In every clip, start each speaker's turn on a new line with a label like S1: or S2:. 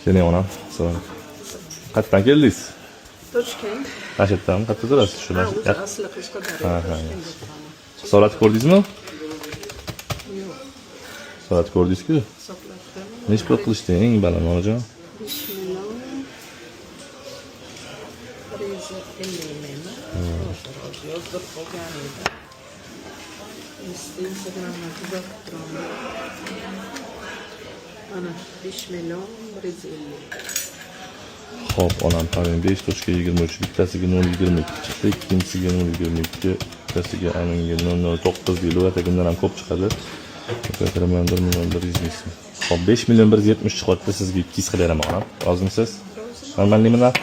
S1: Keling onam. Qayerdan keldingiz?
S2: Toshkent.
S1: Toshkentdan qayerda turasiz? Shular.
S2: O'zi asli Qashqadaryo.
S1: Solat ko'rdingizmi?
S2: Yo'q.
S1: Solat ko'rdingiz-ku.
S2: Hisoblatdim.
S1: Necha pul qilishding balam onajon?
S2: 5 million. Reza 50 million. Yozib qo'ygan edi. Instagramda kuzatib turaman. Mana 5 million 150.
S1: Hop, onam qarang 5.23 bittasiga 0.22 chiqdi, ikkinchisiga 0.22, bittasiga aminga 0.09 deydi, o'tagundan ham ko'p chiqadi. Ko'taraman 1 million 100 ming. Hop, 5 million 170 chiqyapti, sizga 200 qilaman onam. Rozimisiz? Normalmi narx?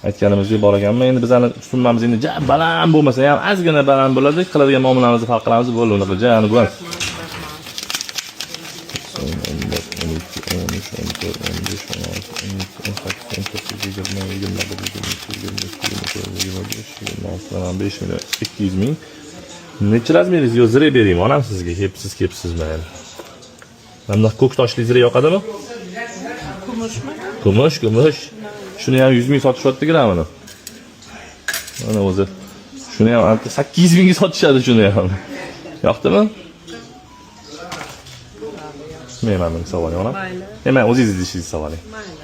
S1: Aytganimizdek bor ekanmi? Endi bizning summamiz endi baland bo'lmasa ham ozgina baland bo'ladi, qiladigan muomalamizni farq qilamiz, bo'ldi unaqa jani bu. 5 million 200 ming. Necha razmeringiz yo zira beraymi onam sizga? Kepsizmi yani? Mana ko'k toshli zira yoqadimi?
S2: Kumushmi?
S1: Kumush. Shuni ham 100 ming sotishyapti gramini. Mana o'zi. Shuni ham 800 mingga sotishadi shuni ham. Yoqdimi? Men savolim onam. Men o'zingiz deyishingiz savolim.
S2: Mayli.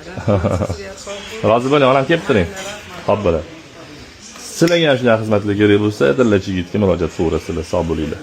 S1: Rozi bo'ling onam, kelib turing. Xo'p bo'ladi. Sizlarga ham shunday xizmatlar kerak bo'lsa, Dillachi yigitga murojaat qilasiz, sog' bo'linglar.